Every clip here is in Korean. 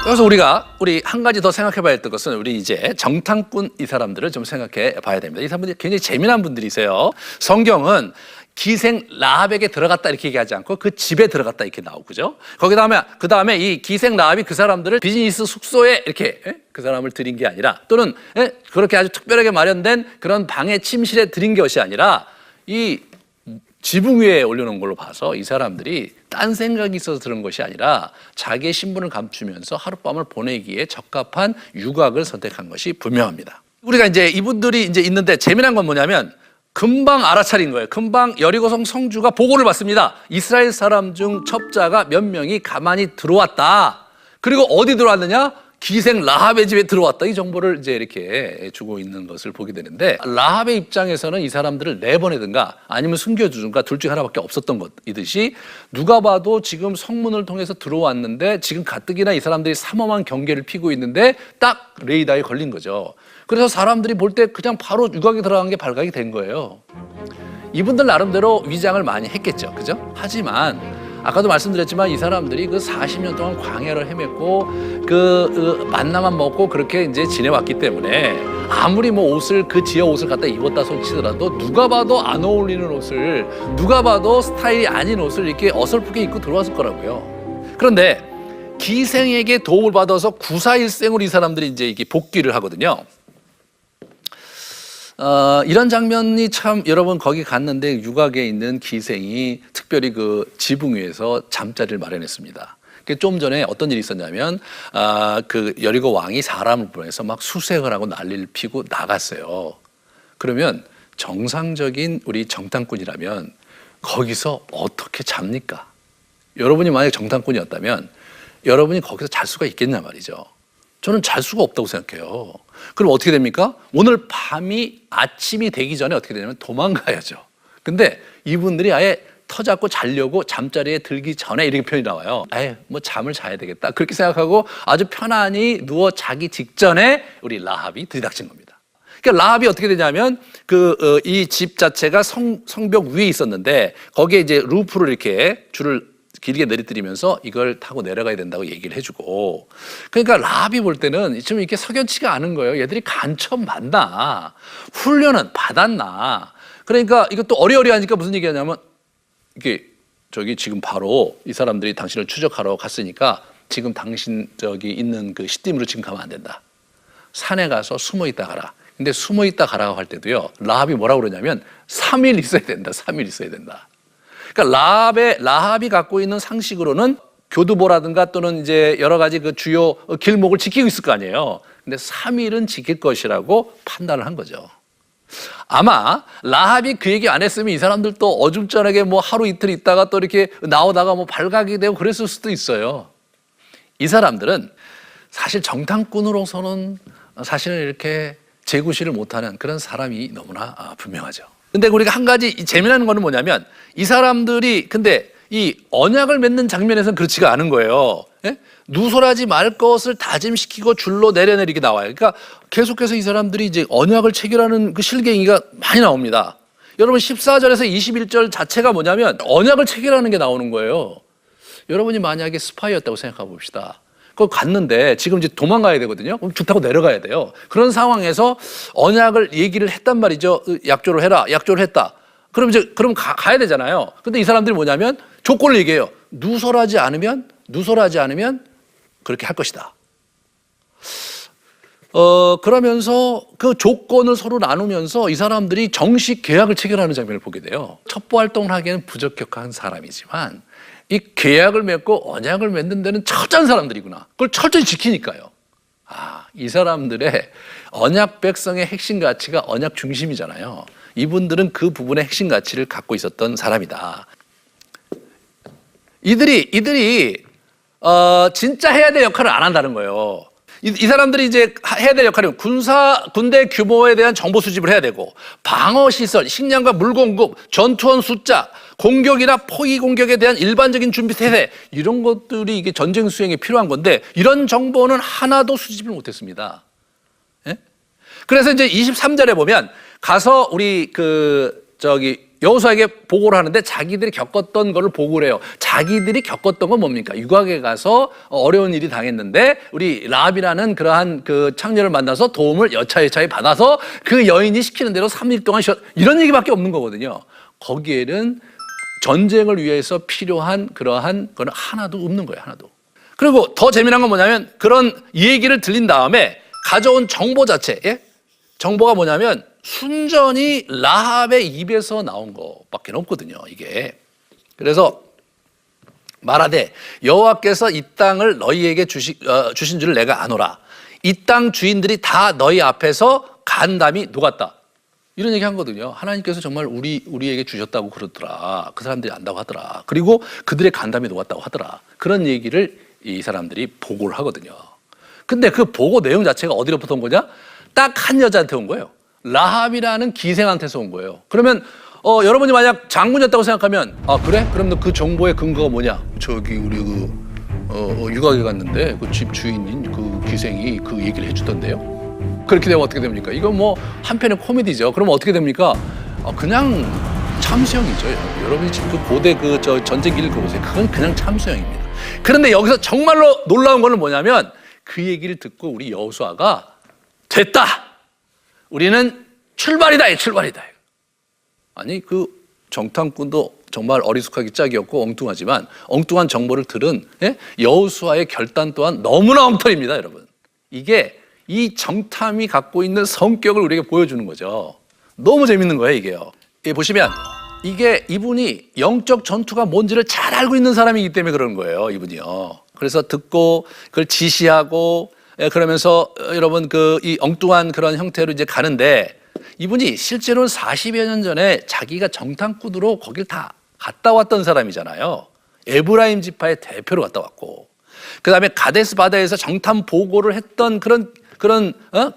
그래서 우리 한 가지 더 생각해 봐야 될 것은 우리 이제 정탐꾼 이 사람들을 좀 생각해 봐야 됩니다. 이 사람들이 굉장히 재미난 분들이세요. 성경은 기생 라합에게 들어갔다 이렇게 얘기하지 않고 그 집에 들어갔다 이렇게 나오고, 그죠? 그 다음에 이 기생 라합이 그 사람들을 비즈니스 숙소에 이렇게 그 사람을 들인 게 아니라, 또는 그렇게 아주 특별하게 마련된 그런 방의 침실에 들인 것이 아니라 이 지붕 위에 올려놓은 걸로 봐서 이 사람들이 딴 생각이 있어서 들은 것이 아니라 자기의 신분을 감추면서 하룻밤을 보내기에 적합한 유곽을 선택한 것이 분명합니다. 우리가 이제 이분들이 이제 있는데 재미난 건 뭐냐면 금방 알아차린 거예요. 금방 여리고성 성주가 보고를 받습니다. 이스라엘 사람 중 첩자가 몇 명이 가만히 들어왔다. 그리고 어디 들어왔느냐? 기생 라합의 집에 들어왔다. 이 정보를 이제 이렇게 주고 있는 것을 보게 되는데, 라합의 입장에서는 이 사람들을 내보내든가 아니면 숨겨주든가 둘 중 하나밖에 없었던 것이듯이, 누가 봐도 지금 성문을 통해서 들어왔는데 지금 가뜩이나 이 사람들이 삼엄한 경계를 피고 있는데 딱 레이더에 걸린 거죠. 그래서 사람들이 볼 때 그냥 바로 유곽에 들어간 게 발각이 된 거예요. 이분들 나름대로 위장을 많이 했겠죠, 그죠? 하지만 아까도 말씀드렸지만 이 사람들이 그 40년 동안 광야를 헤맸고 그 만나만 먹고 그렇게 이제 지내왔기 때문에 아무리 뭐 옷을 그 지역 옷을 갖다 입었다 손치더라도 누가 봐도 안 어울리는 옷을, 누가 봐도 스타일이 아닌 옷을 이렇게 어설프게 입고 들어왔을 거라고요. 그런데 기생에게 도움을 받아서 구사일생으로 이 사람들이 이제 이게 복귀를 하거든요. 이런 장면이 참, 여러분 거기 갔는데 유곽에 있는 기생이 특별히 그 지붕 위에서 잠자리를 마련했습니다. 좀 전에 어떤 일이 있었냐면 그 여리고 왕이 사람을 보내서 막 수색을 하고 난리를 피고 나갔어요. 그러면 정상적인 우리 정탐꾼이라면 거기서 어떻게 잡니까? 여러분이 만약에 정탐꾼이었다면 여러분이 거기서 잘 수가 있겠냐 말이죠. 저는 잘 수가 없다고 생각해요. 그럼 어떻게 됩니까? 오늘 밤이 아침이 되기 전에 어떻게 되냐면 도망가야죠. 근데 이분들이 아예 터잡고 자려고 잠자리에 들기 전에 이렇게 표현이 나와요. 뭐 잠을 자야 되겠다 그렇게 생각하고 아주 편안히 누워 자기 직전에 우리 라합이 들이닥친 겁니다. 그러니까 라합이 어떻게 되냐면 이 집 자체가 성벽 위에 있었는데 거기에 이제 루프를 이렇게 줄을 길게 내리뜨리면서 이걸 타고 내려가야 된다고 얘기를 해주고, 그러니까 라합이 볼 때는 좀 이렇게 석연치가 않은 거예요. 얘들이 간첩 맞나? 훈련은 받았나? 그러니까 이것도 어리어리하니까 무슨 얘기하냐면, 이게 저기 지금 바로 이 사람들이 당신을 추적하러 갔으니까 지금 당신 저기 있는 그 시딤으로 지금 가면 안 된다. 산에 가서 숨어 있다 가라. 근데 숨어 있다 가라고 할 때도요, 라합이 뭐라고 그러냐면 3일 있어야 된다. 3일 있어야 된다. 그러니까 라합이 갖고 있는 상식으로는 교두보라든가 또는 이제 여러 가지 그 주요 길목을 지키고 있을 거 아니에요. 근데 3일은 지킬 것이라고 판단을 한 거죠. 아마 라합이 그 얘기 안 했으면 이 사람들도 어중간하게 뭐 하루 이틀 있다가 또 이렇게 나오다가 뭐 발각이 되고 그랬을 수도 있어요. 이 사람들은 사실 정탐꾼으로서는 사실은 이렇게 재구시를 못하는 그런 사람이 너무나 분명하죠. 근데 우리가 한 가지 재미나는 거는 뭐냐면, 이 사람들이 근데 이 언약을 맺는 장면에서는 그렇지가 않은 거예요. 누설하지 말 것을 다짐시키고 줄로 내려내리게 나와요. 그러니까 계속해서 이 사람들이 이제 언약을 체결하는 그 실갱이가 많이 나옵니다. 여러분 14절에서 21절 자체가 뭐냐면 언약을 체결하는 게 나오는 거예요. 여러분이 만약에 스파이였다고 생각해 봅시다. 그거 갔는데 지금 이제 도망가야 되거든요. 그럼 줄 타고 내려가야 돼요. 그런 상황에서 언약을 얘기를 했단 말이죠. 약조를 해라. 약조를 했다. 그럼 가야 되잖아요. 근데 이 사람들이 뭐냐면 조건을 얘기해요. 누설하지 않으면 그렇게 할 것이다. 그러면서 그 조건을 서로 나누면서 이 사람들이 정식 계약을 체결하는 장면을 보게 돼요. 첩보 활동을 하기에는 부적격한 사람이지만 이 계약을 맺고 언약을 맺는 데는 철저한 사람들이구나. 그걸 철저히 지키니까요. 이 사람들의 언약 백성의 핵심 가치가 언약 중심이잖아요. 이분들은 그 부분의 핵심 가치를 갖고 있었던 사람이다. 이들이 진짜 해야 될 역할을 안 한다는 거예요. 이 사람들이 이제 해야 될 역할은 군대 규모에 대한 정보 수집을 해야 되고, 방어시설, 식량과 물 공급, 전투원 숫자, 공격이나 포위 공격에 대한 일반적인 준비 태세, 이런 것들이 이게 전쟁 수행에 필요한 건데 이런 정보는 하나도 수집을 못했습니다. 그래서 이제 23절에 보면 가서 우리 여호수아에게 보고를 하는데 자기들이 겪었던 거를 보고를 해요. 자기들이 겪었던 건 뭡니까? 유각에 가서 어려운 일이 당했는데 우리 라합이라는 그러한 그 창녀를 만나서 도움을 여차여차히 받아서 그 여인이 시키는 대로 3일 동안 이런 얘기밖에 없는 거거든요. 거기에는 전쟁을 위해서 필요한 그러한 건 하나도 없는 거예요. 하나도. 그리고 더 재미난 건 뭐냐면 그런 얘기를 들린 다음에 가져온 정보 자체, 정보가 뭐냐면 순전히 라합의 입에서 나온 것밖에 없거든요, 이게. 그래서 말하되 여호와께서 이 땅을 너희에게 주신 줄을 내가 아노라. 이 땅 주인들이 다 너희 앞에서 간담이 녹았다. 이런 얘기 한 거거든요. 하나님께서 정말 우리에게 주셨다고 그러더라. 그 사람들이 안다고 하더라. 그리고 그들의 간담이 녹았다고 하더라. 그런 얘기를 이 사람들이 보고를 하거든요. 근데 그 보고 내용 자체가 어디로부터 온 거냐? 딱 한 여자한테 온 거예요. 라합이라는 기생한테서 온 거예요. 그러면 여러분이 만약 장군이었다고 생각하면 그래? 그럼 너 그 정보의 근거가 뭐냐? 저기 우리 유각에 갔는데 그 집 주인인 그 기생이 그 얘기를 해주던데요. 그렇게 되면 어떻게 됩니까? 이건 뭐 한편의 코미디죠. 그러면 어떻게 됩니까? 그냥 참수형이죠. 여러분이 지금 그 고대 전쟁기를 보세요. 그건 그냥 참수형입니다. 그런데 여기서 정말로 놀라운 거는 뭐냐면 그 얘기를 듣고 우리 여호수아가 됐다. 우리는 출발이다. 출발이다. 아니 그 정탐꾼도 정말 어리숙하기 짝이었고 엉뚱하지만 엉뚱한 정보를 들은 여호수아의 결단 또한 너무나 엉터리입니다, 여러분. 이게 이 정탐이 갖고 있는 성격을 우리에게 보여주는 거죠. 너무 재밌는 거예요, 이게요. 보시면 이게 이분이 영적 전투가 뭔지를 잘 알고 있는 사람이기 때문에 그런 거예요, 이분이요. 그래서 듣고 그걸 지시하고 그러면서 여러분 이 엉뚱한 그런 형태로 이제 가는데 이분이 실제로는 40여 년 전에 자기가 정탐꾼으로 거길 다 갔다 왔던 사람이잖아요. 에브라임 지파의 대표로 갔다 왔고 그 다음에 가데스 바다에서 정탐 보고를 했던 그런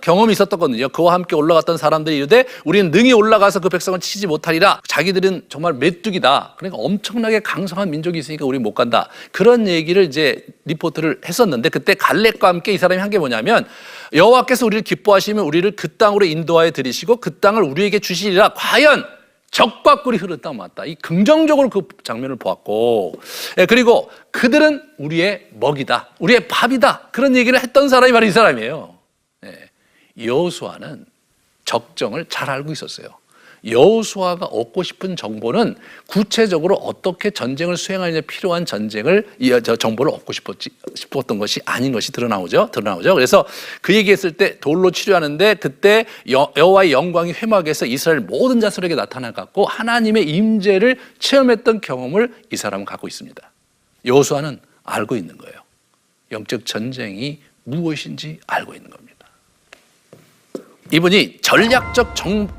경험이 있었거든요. 그와 함께 올라갔던 사람들이 이르되 우리는 능히 올라가서 그 백성을 치지 못하리라. 자기들은 정말 메뚜기다. 그러니까 엄청나게 강성한 민족이 있으니까 우리 못 간다. 그런 얘기를 이제 리포트를 했었는데 그때 갈렙과 함께 이 사람이 한 게 뭐냐면 여호와께서 우리를 기뻐하시면 우리를 그 땅으로 인도하여 들이시고 그 땅을 우리에게 주시리라. 과연 적과 꿀이 흐르는 땅 맞다. 이 긍정적으로 그 장면을 보았고 그리고 그들은 우리의 먹이다. 우리의 밥이다. 그런 얘기를 했던 사람이 바로 이 사람이에요. 여호수아는 적정을 잘 알고 있었어요. 여호수아가 얻고 싶은 정보는 구체적으로 어떻게 전쟁을 수행하느냐 필요한 정보를 얻고 싶었던 것이 아닌 것이 드러나오죠. 그래서 그 얘기했을 때 돌로 치료하는데 그때 여호와의 영광이 회막에서 이스라엘 모든 자손에게 나타나갖고 하나님의 임재를 체험했던 경험을 이 사람은 갖고 있습니다. 여호수아는 알고 있는 거예요. 영적 전쟁이 무엇인지 알고 있는 겁니다. 이분이 전략적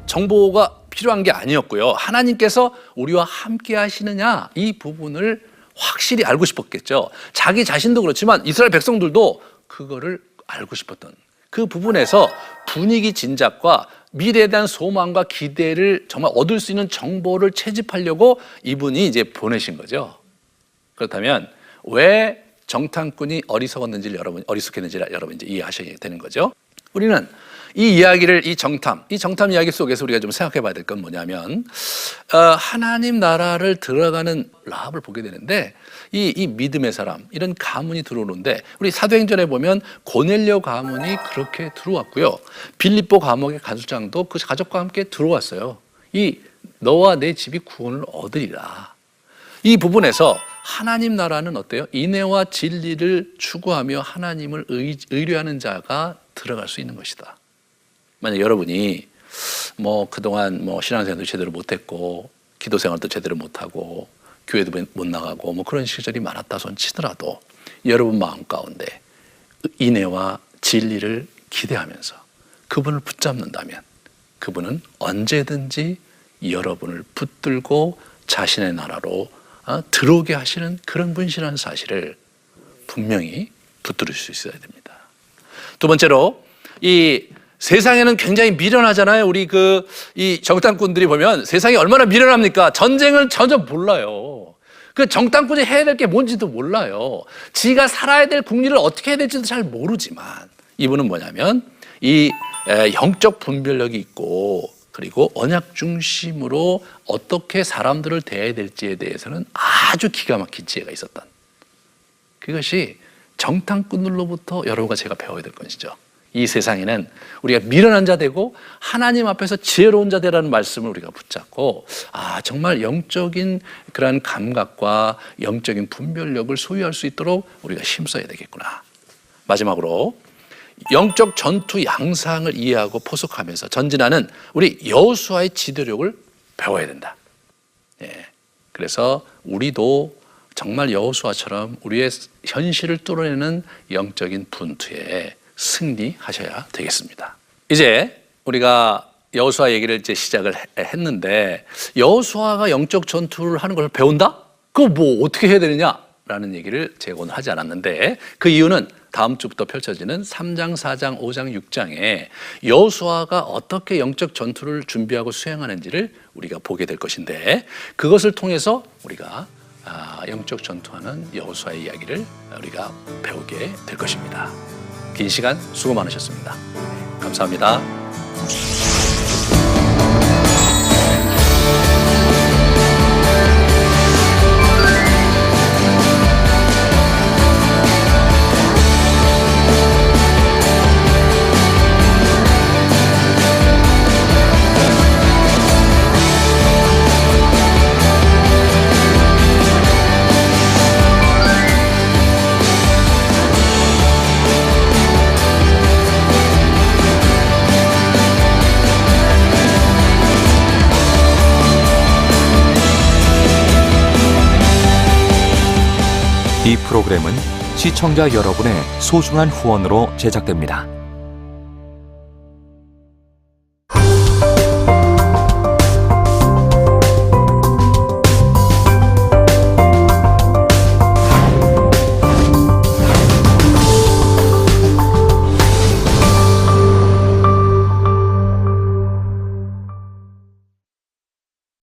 정보가 필요한 게 아니었고요. 하나님께서 우리와 함께 하시느냐 이 부분을 확실히 알고 싶었겠죠. 자기 자신도 그렇지만 이스라엘 백성들도 그거를 알고 싶었던 그 부분에서 분위기 진작과 미래에 대한 소망과 기대를 정말 얻을 수 있는 정보를 채집하려고 이분이 이제 보내신 거죠. 그렇다면 왜 정탐꾼이 어리석었는지를 여러분 이제 이해하셔야 되는 거죠. 우리는 이 이야기를 이 정탐 이야기 속에서 우리가 좀 생각해 봐야 될 건 뭐냐면 하나님 나라를 들어가는 라합을 보게 되는데 이 믿음의 사람 이런 가문이 들어오는데 우리 사도행전에 보면 고넬료 가문이 그렇게 들어왔고요. 빌립보 감옥의 간수장도 그 가족과 함께 들어왔어요. 이 너와 내 집이 구원을 얻으리라. 이 부분에서 하나님 나라는 어때요? 인애와 진리를 추구하며 하나님을 의뢰하는 자가 들어갈 수 있는 것이다. 만약 여러분이 그동안 신앙생활도 제대로 못했고 기도 생활도 제대로 못하고 교회도 못 나가고 그런 시절이 많았다 손 치더라도 여러분 마음 가운데 인애와 진리를 기대하면서 그분을 붙잡는다면 그분은 언제든지 여러분을 붙들고 자신의 나라로 들어오게 하시는 그런 분이라는 사실을 분명히 붙들을 수 있어야 됩니다. 두 번째로 이 세상에는 굉장히 미련하잖아요. 우리 이 정탐꾼들이 보면 세상이 얼마나 미련합니까? 전쟁을 전혀 몰라요. 그 정탐꾼이 해야 될 게 뭔지도 몰라요. 지가 살아야 될 국리를 어떻게 해야 될지도 잘 모르지만 이분은 뭐냐면 이 영적 분별력이 있고 그리고 언약 중심으로 어떻게 사람들을 대해야 될지에 대해서는 아주 기가 막힌 지혜가 있었던, 그것이 정탐꾼들로부터 여러분과 제가 배워야 될 것이죠. 이 세상에는 우리가 미련한 자 되고 하나님 앞에서 지혜로운 자 되라는 말씀을 우리가 붙잡고 정말 영적인 그러한 감각과 영적인 분별력을 소유할 수 있도록 우리가 힘써야 되겠구나. 마지막으로 영적 전투 양상을 이해하고 포석하면서 전진하는 우리 여호수아의 지도력을 배워야 된다. 그래서 우리도 정말 여호수아처럼 우리의 현실을 뚫어내는 영적인 분투에 승리하셔야 되겠습니다. 이제 우리가 여호수아 얘기를 이제 시작을 했는데, 여호수아가 영적 전투를 하는 걸 배운다? 그거 뭐 어떻게 해야 되느냐라는 얘기를 제가 오늘 하지 않았는데, 그 이유는 다음 주부터 펼쳐지는 3장, 4장, 5장, 6장에 여호수아가 어떻게 영적 전투를 준비하고 수행하는지를 우리가 보게 될 것인데, 그것을 통해서 우리가 영적 전투하는 여호수아의 이야기를 우리가 배우게 될 것입니다. 긴 시간 수고 많으셨습니다. 감사합니다. 이 프로그램은 시청자 여러분의 소중한 후원으로 제작됩니다.